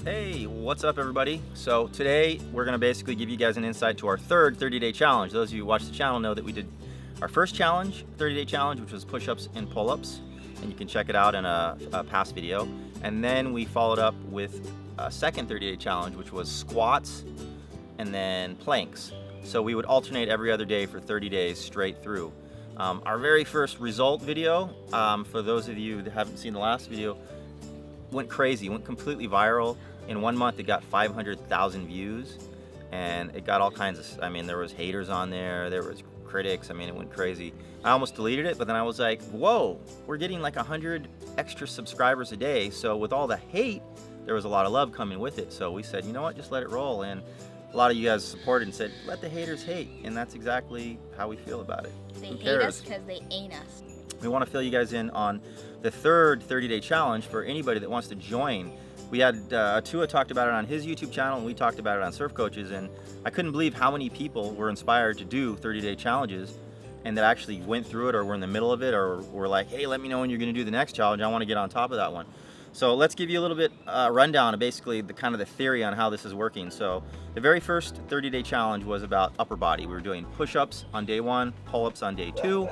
Hey, what's up everybody? So today we're going to basically give you guys an insight to our third 30-day challenge. Those of you who watch the channel know that we did our first challenge, 30-day challenge, which was push-ups and pull-ups, and you can check it out in a past video. And then we followed up with a second 30-day challenge, which was squats and then planks. So we would alternate every other day for 30 days straight through. Our very first result video, for those of you that haven't seen the last video, went crazy, went completely viral. In 1 month it got 500,000 views, and it got all kinds of, I mean, there was haters on there, there was critics, I mean, it went crazy. I almost deleted it, but then I was like, whoa, we're getting like 100 extra subscribers a day. So with all the hate, there was a lot of love coming with it. So we said, you know what, just let it roll. And a lot of you guys supported and said, let the haters hate. And that's exactly how we feel about it. They hate us because they ain't us. We want to fill you guys in on the third 30-day challenge for anybody that wants to join. We had Atua talked about it on his YouTube channel, and we talked about it on Surf Coaches, and I couldn't believe how many people were inspired to do 30-day challenges and that actually went through it or were in the middle of it or were like, hey, let me know when you're going to do the next challenge. I want to get on top of that one. So let's give you a little bit rundown of basically the kind of the theory on how this is working. So the very first 30-day challenge was about upper body. We were doing push-ups on day 1, pull-ups on day 2,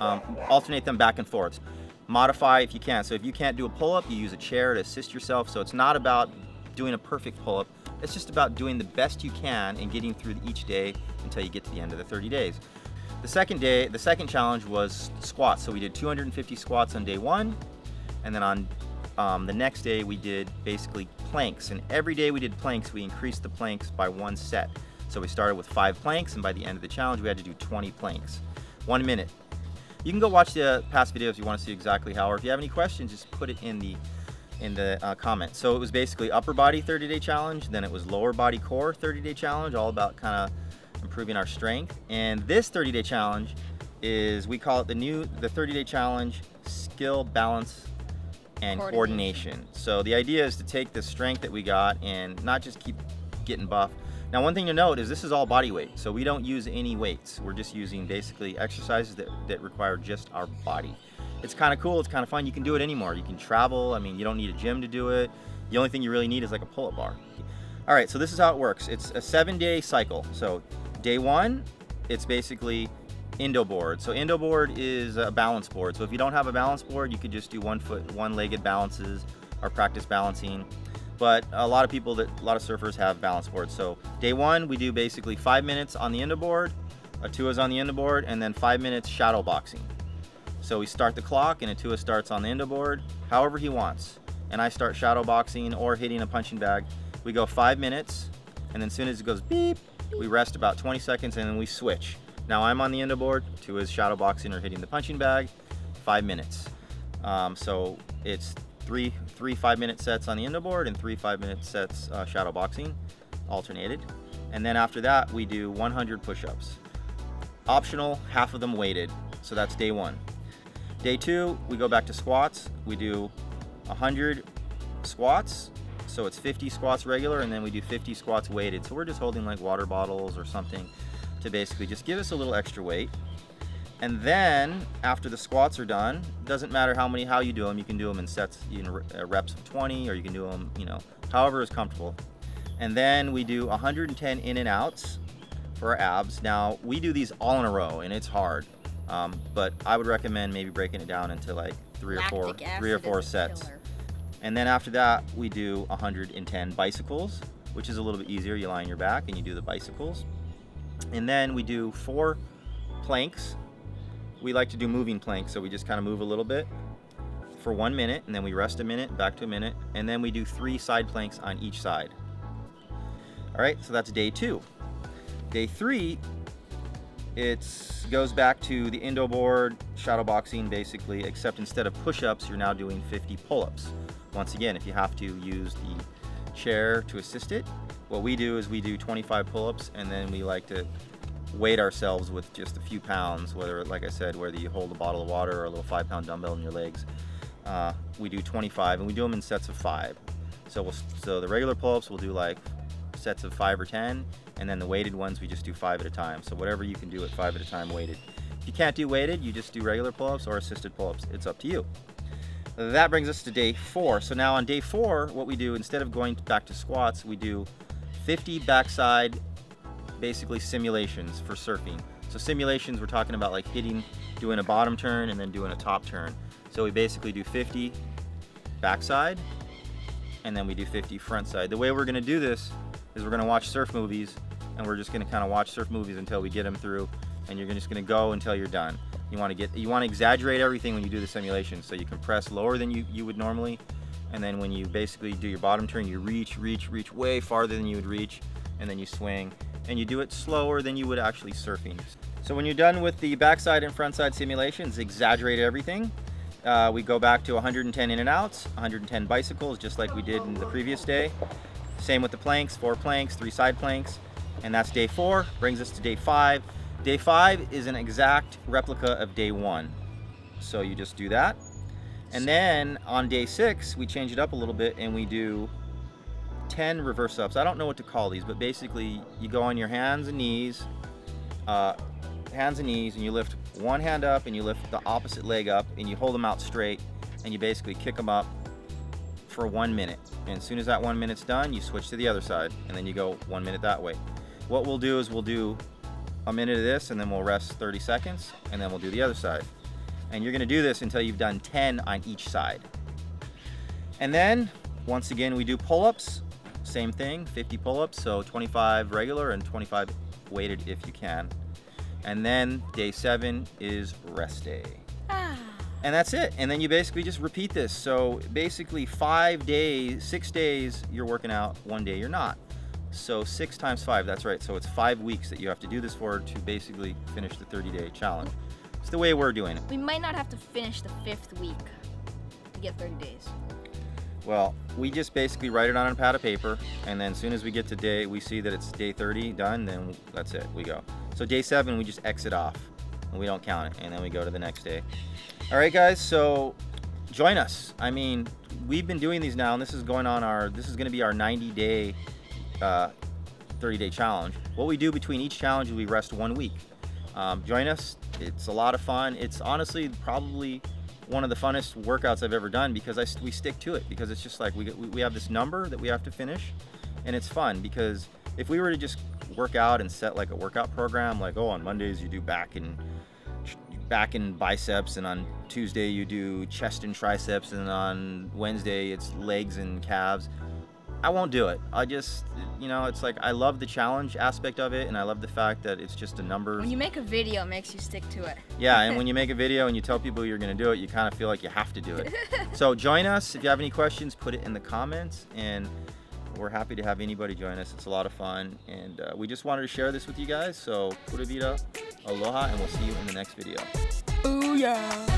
alternate them back and forth. Modify if you can. So if you can't do a pull-up, you use a chair to assist yourself. So it's not about doing a perfect pull-up. It's just about doing the best you can and getting through each day until you get to the end of the 30 days. The second challenge was squats. So we did 250 squats on day 1, and then on the next day we did basically planks. And every day we did planks, we increased the planks by 1 set. So we started with 5 planks, and by the end of the challenge we had to do 20 planks. 1 minute. You can go watch the past videos if you want to see exactly how, or if you have any questions, just put it in the comments. So it was basically upper body 30-day challenge, then it was lower body core 30-day challenge, all about kind of improving our strength. And this 30-day challenge is, we call it the 30-day challenge skill, balance, and coordination. So the idea is to take the strength that we got and not just keep getting buff. Now, one thing to note is this is all body weight, so we don't use any weights. We're just using basically exercises that require just our body. It's kind of cool, it's kind of fun. You can do it anymore. You can travel. I mean, you don't need a gym to do it. The only thing you really need is like a pull-up bar. All right, so this is how it works. It's a 7-day cycle. So day 1, it's basically endo board. So endo board is a balance board. So if you don't have a balance board, you could just do one-legged balances or practice balancing. But a lot of surfers have balance boards. So day 1, we do basically 5 minutes on the endo board, Atua's on the endo board, and then 5 minutes shadow boxing. So we start the clock, and Atua starts on the endo board, however he wants. And I start shadow boxing or hitting a punching bag. We go 5 minutes, and then as soon as it goes beep, we rest about 20 seconds, and then we switch. Now I'm on the endo board, Atua's shadow boxing or hitting the punching bag, 5 minutes. So it's three 5-minute sets on the endo board and 3 5-minute sets shadow boxing, alternated. And then after that we do 100 push-ups. Optional, half of them weighted. So that's day 1. Day 2, we go back to squats. We do 100 squats. So it's 50 squats regular, and then we do 50 squats weighted. So we're just holding like water bottles or something to basically just give us a little extra weight. And then after the squats are done, doesn't matter how you do them. You can do them in sets, reps of 20, or you can do them, however is comfortable. And then we do 110 in and outs for our abs. Now we do these all in a row, and it's hard. But I would recommend maybe breaking it down into like three or four sets. And then after that, we do 110 bicycles, which is a little bit easier. You lie on your back and you do the bicycles. And then we do 4 planks. We like to do moving planks, so we just kind of move a little bit for 1 minute, and then we rest a minute, back to a minute, and then we do 3 side planks on each side. All right, so that's day 2. Day 3, it goes back to the endo board, shadow boxing basically, except instead of push-ups, you're now doing 50 pull-ups. Once again, if you have to use the chair to assist it, what we do is we do 25 pull-ups, and then we like to weight ourselves with just a few pounds, whether, like I said, whether you hold a bottle of water or a little 5-pound dumbbell in your legs. We do 25, and we do them in sets of 5. So the regular pull-ups we'll do like sets of 5 or 10, and then the weighted ones we just do 5 at a time. So whatever you can do at 5 at a time weighted. If you can't do weighted, you just do regular pull-ups or assisted pull-ups. It's up to you. that brings us to day 4. So now on day 4, what we do, instead of going back to squats, we do 50 backside, basically simulations for surfing. So simulations, we're talking about like doing a bottom turn and then doing a top turn. So we basically do 50 backside and then we do 50 front side. The way we're gonna do this is we're gonna watch surf movies, and we're just gonna kind of watch surf movies until we get them through, and you're just gonna go until you're done. You want to exaggerate everything when you do the simulation, so you compress lower than you would normally, and then when you basically do your bottom turn, you reach way farther than you would reach, and then you swing, and you do it slower than you would actually surfing. So when you're done with the backside and front side simulations, exaggerate everything. We go back to 110 in and outs, 110 bicycles, just like we did in the previous day. Same with the planks, 4 planks, 3 side planks, and that's day 4. Brings us to day 5. Day 5 is an exact replica of day 1. So you just do that. And then on day 6, we change it up a little bit and we do 10 reverse ups. I don't know what to call these, but basically you go on your hands and knees, and you lift one hand up and you lift the opposite leg up and you hold them out straight and you basically kick them up for 1 minute. And as soon as that 1 minute's done, you switch to the other side and then you go 1 minute that way. What we'll do is we'll do a minute of this and then we'll rest 30 seconds and then we'll do the other side. And you're gonna do this until you've done 10 on each side. And then once again, we do pull-ups, same thing, 50 pull-ups, so 25 regular and 25 weighted if you can. And then day 7 is rest day. And that's it. And then you basically just repeat this. So basically 5 days, 6 days you're working out, 1 day you're not. So 6 times 5, that's right. So it's 5 weeks that you have to do this for to basically finish the 30-day challenge. It's the way we're doing it. We might not have to finish the 5th week to get 30 days. Well, we just basically write it on a pad of paper, and then as soon as we get to we see that it's day 30 done, then that's it, we go. So day 7, we just exit off, and we don't count it, and then we go to the next day. All right, guys, so join us. I mean, we've been doing these now, and this is going to be our 90-day, 30-day challenge. What we do between each challenge is we rest 1 week. Join us. It's a lot of fun. It's honestly probably one of the funnest workouts I've ever done because we stick to it, because it's just like we have this number that we have to finish, and it's fun because if we were to just work out and set like a workout program, like, oh, on Mondays you do back and biceps, and on Tuesday you do chest and triceps, and on Wednesday it's legs and calves, I won't do it. I just, it's like I love the challenge aspect of it, and I love the fact that it's just a number. When you make a video, it makes you stick to it. Yeah, and when you make a video and you tell people you're going to do it, you kind of feel like you have to do it. So join us. If you have any questions, put it in the comments, and we're happy to have anybody join us. It's a lot of fun, and we just wanted to share this with you guys. So pura vida, aloha, and we'll see you in the next video. Booyah!